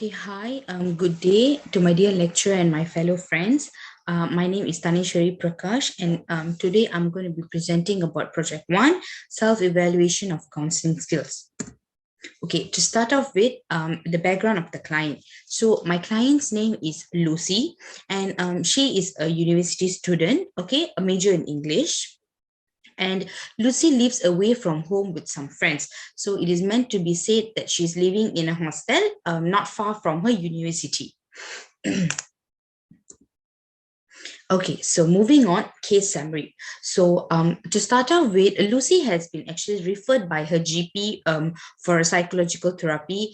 Okay, hi, good day to my dear lecturer and my fellow friends. My name is Taneswari Prakash, and today I'm going to be presenting about Project 1, Self-Evaluation of Counseling Skills. Okay, to start off with, the background of the client. So my client's name is Lucy, and she is a university student, okay, a major in English. And Lucy lives away from home with some friends. So it is meant to be said that she's living in a hostel not far from her university. Okay, so moving on, case summary. So to start off with, Lucy has been actually referred by her GP for a psychological therapy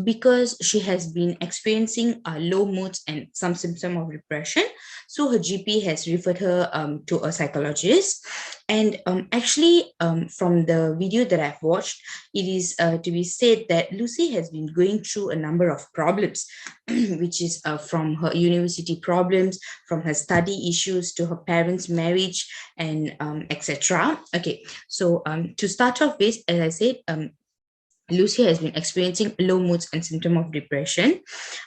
because she has been experiencing low moods and some symptom of depression. So her GP has referred her to a psychologist. And from the video that I've watched, it is to be said that Lucy has been going through a number of problems, which is from her university problems, from her study issues to her parents' marriage, and etc. Okay, so to start off with, as I said, Lucy has been experiencing low moods and symptom of depression.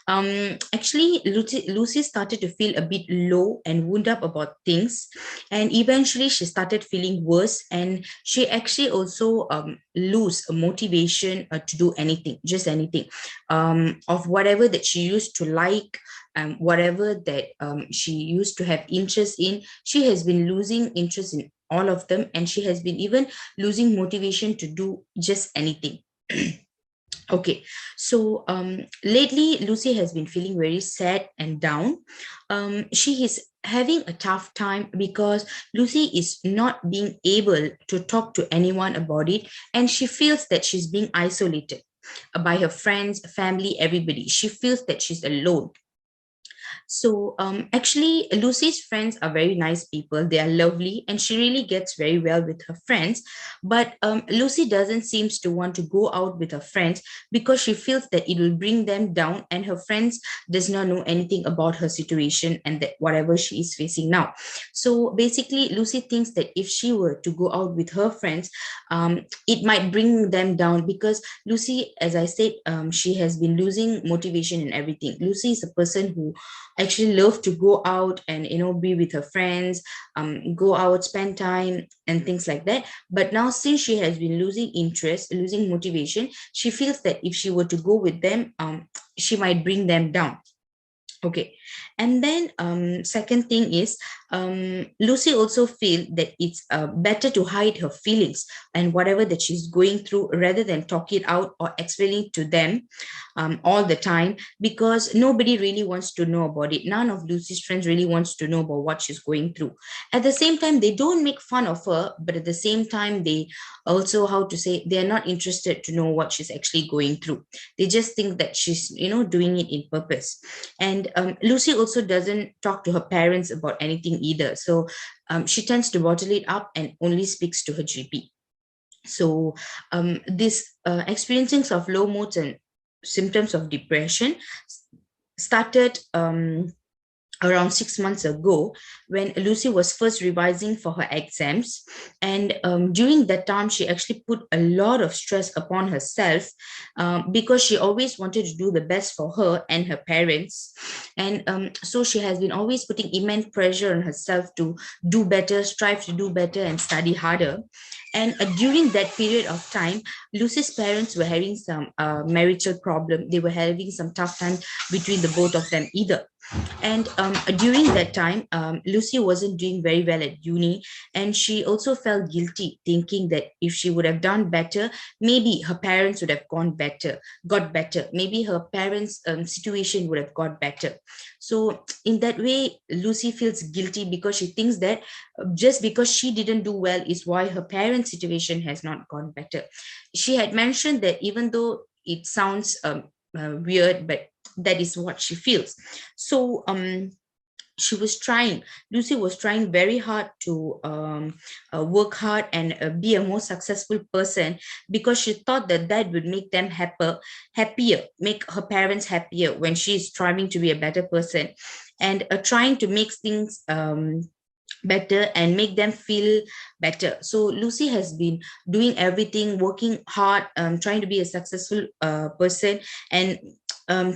Lucy started to feel a bit low and wound up about things, and eventually she started feeling worse, and she actually also lose a motivation to do anything, just anything, of whatever that she used to like, whatever that she used to have interest in. She has been losing interest in all of them, and she has been even losing motivation to do just anything. Okay, so lately Lucy has been feeling very sad and down. She is having a tough time because Lucy is not being able to talk to anyone about it, and she feels that she's being isolated by her friends, family, everybody. She feels that she's alone. So Lucy's friends are very nice people. They are lovely, and she really gets very well with her friends. But Lucy doesn't seems to want to go out with her friends because she feels that it will bring them down, and her friends does not know anything about her situation and that whatever she is facing now. So basically, Lucy thinks that if she were to go out with her friends, it might bring them down because Lucy, as I said, she has been losing motivation and everything. Lucy is a person who actually love to go out and be with her friends, go out, spend time and things like that. But now, since she has been losing interest, losing motivation, she feels that if she were to go with them, she might bring them down. Okay, and then second thing is, Lucy also feel that it's better to hide her feelings and whatever that she's going through rather than talk it out or explain it to them all the time, because nobody really wants to know about it. None of Lucy's friends really wants to know about what she's going through. At the same time, they don't make fun of her, but at the same time, they also, how to say, they're not interested to know what she's actually going through. They just think that she's doing it in purpose. And Lucy also doesn't talk to her parents about anything either. So she tends to bottle it up and only speaks to her GP. So this experiencing of low moods and symptoms of depression started around 6 months ago, when Lucy was first revising for her exams. And during that time, she actually put a lot of stress upon herself because she always wanted to do the best for her and her parents. And so she has been always putting immense pressure on herself to do better, strive to do better, and study harder. And during that period of time, Lucy's parents were having some marital problem. They were having some tough time between the both of them either. And during that time, Lucy wasn't doing very well at uni, and she also felt guilty, thinking that if she would have done better, maybe her parents would have got better. Maybe her parents' situation would have got better. So in that way, Lucy feels guilty because she thinks that just because she didn't do well is why her parents' situation has not gone better. She had mentioned that even though it sounds weird, but that is what she feels. So Lucy was trying very hard to work hard and be a more successful person, because she thought that that would make them happier, make her parents happier when she is striving to be a better person, and trying to make things better and make them feel better. So Lucy has been doing everything, working hard, trying to be a successful person, and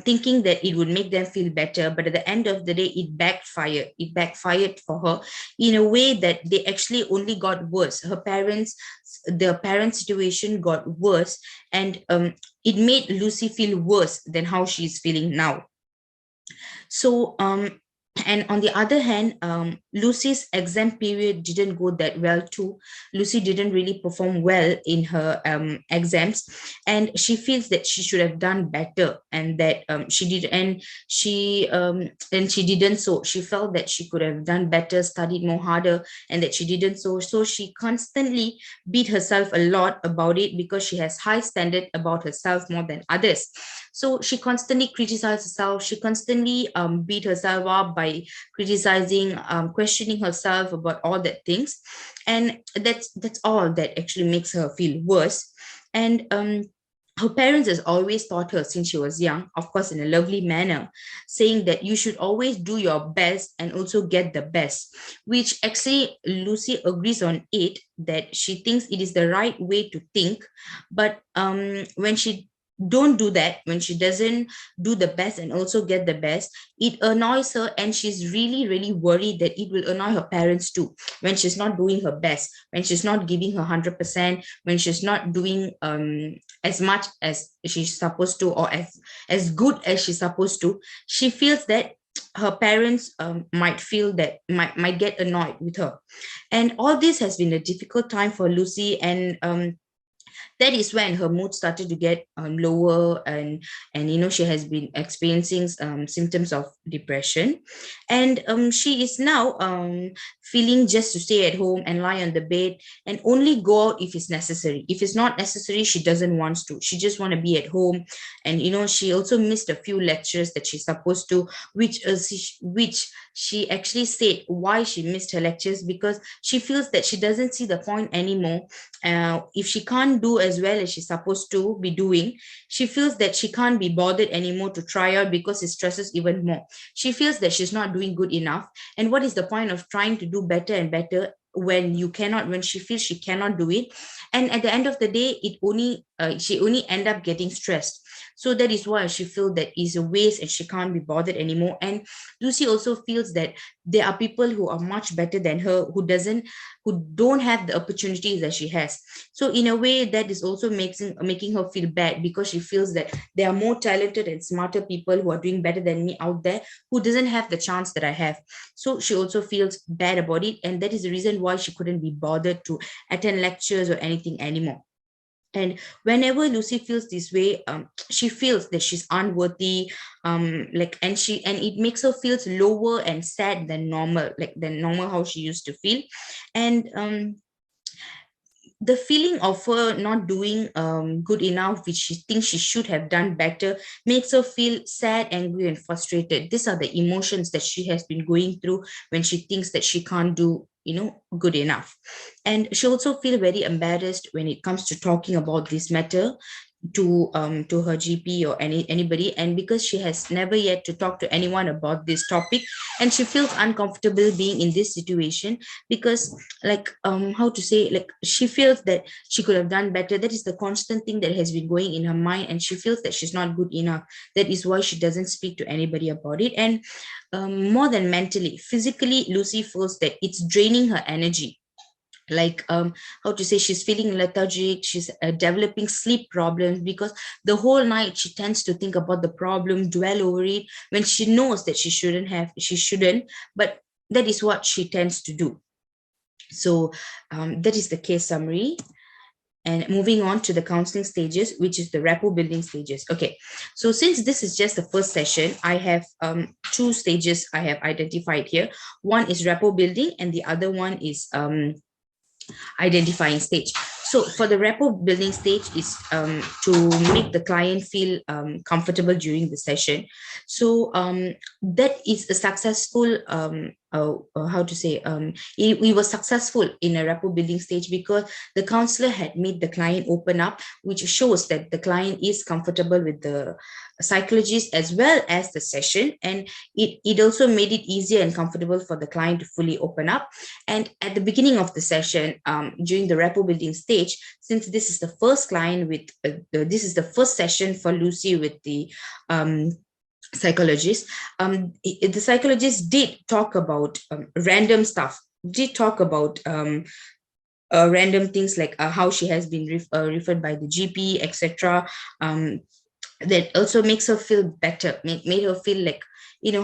thinking that it would make them feel better, but at the end of the day, it backfired for her in a way that they actually only got worse. The parent situation got worse, and it made Lucy feel worse than how she's feeling now. So, and on the other hand, Lucy's exam period didn't go that well too. Lucy didn't really perform well in her exams, and she feels that she should have done better, and that she did, and she didn't. So she felt that she could have done better, studied more harder, and that she didn't. So she constantly beat herself a lot about it because she has high standard about herself more than others. So she constantly criticized herself. She constantly beat herself up by criticizing, questioning herself about all that things, and that's all that actually makes her feel worse. And her parents has always taught her since she was young, of course, in a lovely manner, saying that you should always do your best and also get the best, which actually Lucy agrees on it, that she thinks it is the right way to think. But when she don't do that, when she doesn't do the best and also get the best, it annoys her, and she's really really worried that it will annoy her parents too, when she's not doing her best, when she's not giving her 100%, when she's not doing as much as she's supposed to, or as good as she's supposed to. She feels that her parents might feel that might get annoyed with her. And all this has been a difficult time for Lucy, and that is when her mood started to get lower, and she has been experiencing symptoms of depression. And she is now feeling just to stay at home and lie on the bed and only go out if it's necessary. If it's not necessary, she doesn't want to. She just want to be at home. And she also missed a few lectures that she's supposed to, which she actually said why she missed her lectures, because she feels that she doesn't see the point anymore. If she can't do as well as she's supposed to be doing, she feels that she can't be bothered anymore to try out, because it stresses even more. She feels that she's not doing good enough. And what is the point of trying to do better and better when she feels she cannot do it? And at the end of the day, she only end up getting stressed. So that is why she feels that is a waste and she can't be bothered anymore. And Lucy also feels that there are people who are much better than her, who don't have the opportunities that she has. So in a way, that is also making her feel bad, because she feels that there are more talented and smarter people who are doing better than me out there, who doesn't have the chance that I have. So she also feels bad about it, and that is the reason why she couldn't be bothered to attend lectures or anything anymore. And whenever Lucy feels this way, she feels that she's unworthy, and it makes her feels lower and sad than normal, how she used to feel. And the feeling of her not doing good enough, which she thinks she should have done better, makes her feel sad, angry, and frustrated. These are the emotions that she has been going through when she thinks that she can't do good enough. And she also feel very embarrassed when it comes to talking about this matter to her GP or anybody, and because she has never yet to talk to anyone about this topic, and she feels uncomfortable being in this situation, because how to say, she feels that she could have done better. That is the constant thing that has been going in her mind, and she feels that she's not good enough. That is why she doesn't speak to anybody about it. And more than mentally, physically, Lucy feels that it's draining her energy. How to say, she's feeling lethargic, she's developing sleep problems, because the whole night she tends to think about the problem, dwell over it, when she knows that she shouldn't, but that is what she tends to do. So that is the case summary. And moving on to the counseling stages, which is the rapport building stages. Okay, so since this is just the first session, I have two stages I have identified here. One is rapport building, and the other one is identifying stage. So for the rapport building stage is to make the client feel comfortable during the session. So that is a successful how to say, we were successful in a rapport building stage because the counselor had made the client open up, which shows that the client is comfortable with the psychologist as well as the session, and it also made it easier and comfortable for the client to fully open up. And at the beginning of the session, during the rapport building stage, since this is the first client with this is the first session for Lucy with the psychologist, the psychologist did talk about random stuff, did talk about random things like how she has been referred by the GP, etc. That also makes her feel better, made her feel like,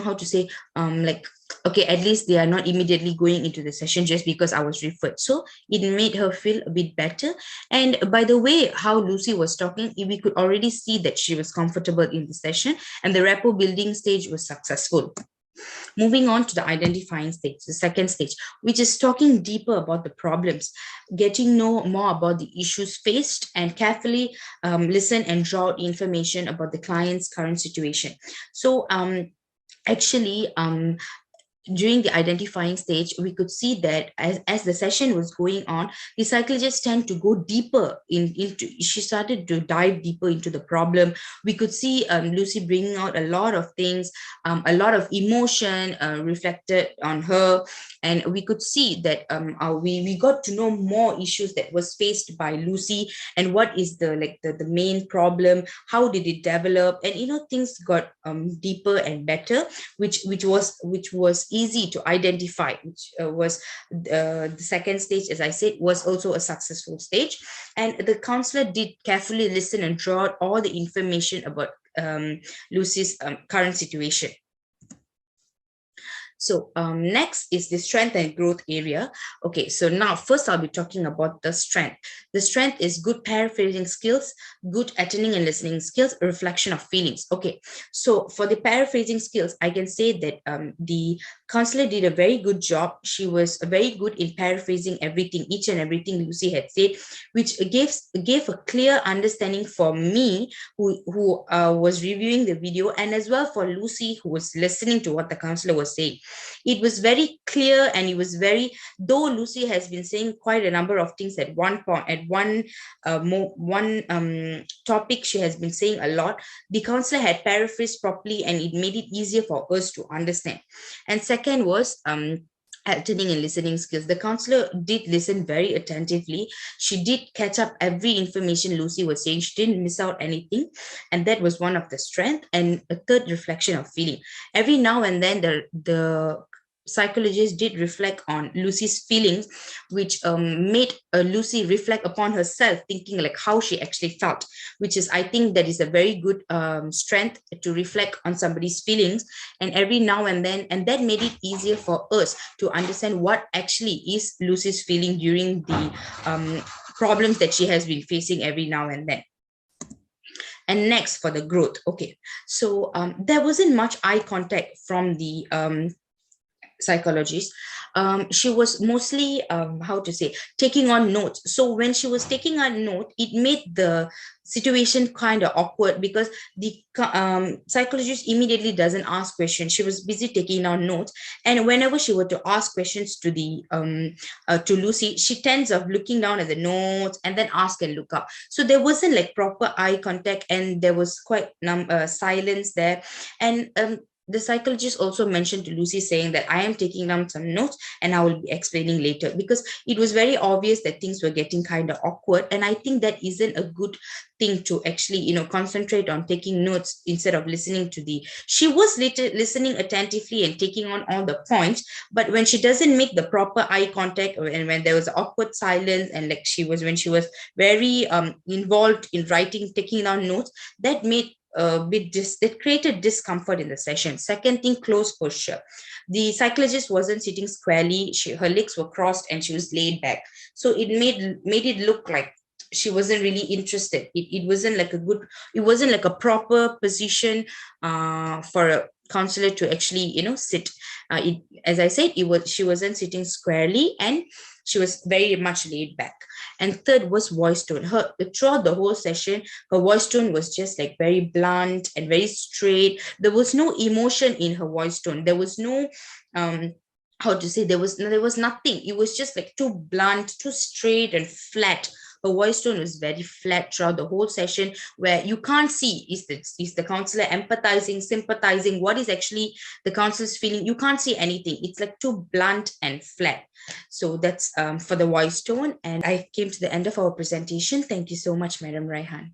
how to say, like, okay, at least they are not immediately going into the session just because I was referred. So it made her feel a bit better. And by the way, how Lucy was talking, we could already see that she was comfortable in the session, and the rapport building stage was successful. Moving on to the identifying stage, the second stage, which is talking deeper about the problems, getting know more about the issues faced, and carefully listen and draw out information about the client's current situation. So actually, during the identifying stage, we could see that as the session was going on, the psychologist tend to go deeper into, she started to dive deeper into the problem. We could see Lucy bringing out a lot of things, a lot of emotion reflected on her, and we could see that we got to know more issues that was faced by Lucy, and what is the main problem, how did it develop, and things got deeper and better, which was easy to identify, which was the second stage, as I said, was also a successful stage. And the counselor did carefully listen and draw out all the information about Lucy's current situation. So next is the strength and growth area. Okay, so now first I'll be talking about the strength. The strength is good paraphrasing skills, good attending and listening skills, a reflection of feelings. Okay, so for the paraphrasing skills, I can say that the counselor did a very good job. She was very good in paraphrasing everything, each and everything Lucy had said, which gave a clear understanding for me, who was reviewing the video, and as well for Lucy, who was listening to what the counselor was saying. It was very clear, and it was very, though Lucy has been saying quite a number of things at one point, at one topic, she has been saying a lot. The counselor had paraphrased properly, and it made it easier for us to understand. And second was attending and listening skills. The counselor did listen very attentively. She did catch up every information Lucy was saying. She didn't miss out anything, and that was one of the strength. And a third, reflection of feeling. Every now and then, the psychologist did reflect on Lucy's feelings, which made Lucy reflect upon herself, thinking like how she actually felt, which is, I think, that is a very good strength, to reflect on somebody's feelings. And every now and then, and that made it easier for us to understand what actually is Lucy's feeling during the problems that she has been facing every now and then. And next, for the growth. Okay, so there wasn't much eye contact from the psychologist. She was mostly how to say, taking on notes. So when she was taking on note, it made the situation kind of awkward, because the psychologist immediately doesn't ask questions. She was busy taking down notes, and whenever she were to ask questions to the to Lucy, she tends of looking down at the notes and then ask and look up. So there wasn't like proper eye contact, and there was quite silence there. And the psychologist also mentioned to Lucy, saying that I am taking down some notes and I will be explaining later, because it was very obvious that things were getting kind of awkward. And I think that isn't a good thing, to actually, concentrate on taking notes instead of listening to she was listening attentively and taking on all the points. But when she doesn't make the proper eye contact, and when there was awkward silence, and like when she was very involved in writing, taking down notes, that made that created discomfort in the session. Second thing, close posture. The psychologist wasn't sitting squarely. Her legs were crossed and she was laid back. So it made it look like she wasn't really interested. It wasn't like it wasn't like a proper position for a counselor to actually, sit. As I said, she wasn't sitting squarely, and she was very much laid back. And third was voice tone. Throughout the whole session, her voice tone was just like very blunt and very straight. There was no emotion in her voice tone. There was no how to say, there was nothing. It was just like too blunt, too straight and flat her voice tone was very flat throughout the whole session, where you can't see, is the counselor empathizing, sympathizing, what is actually the counselor's feeling. You can't see anything. It's like too blunt and flat. So that's for the voice tone. And I came to the end of our presentation. Thank you so much, Madam Raihan.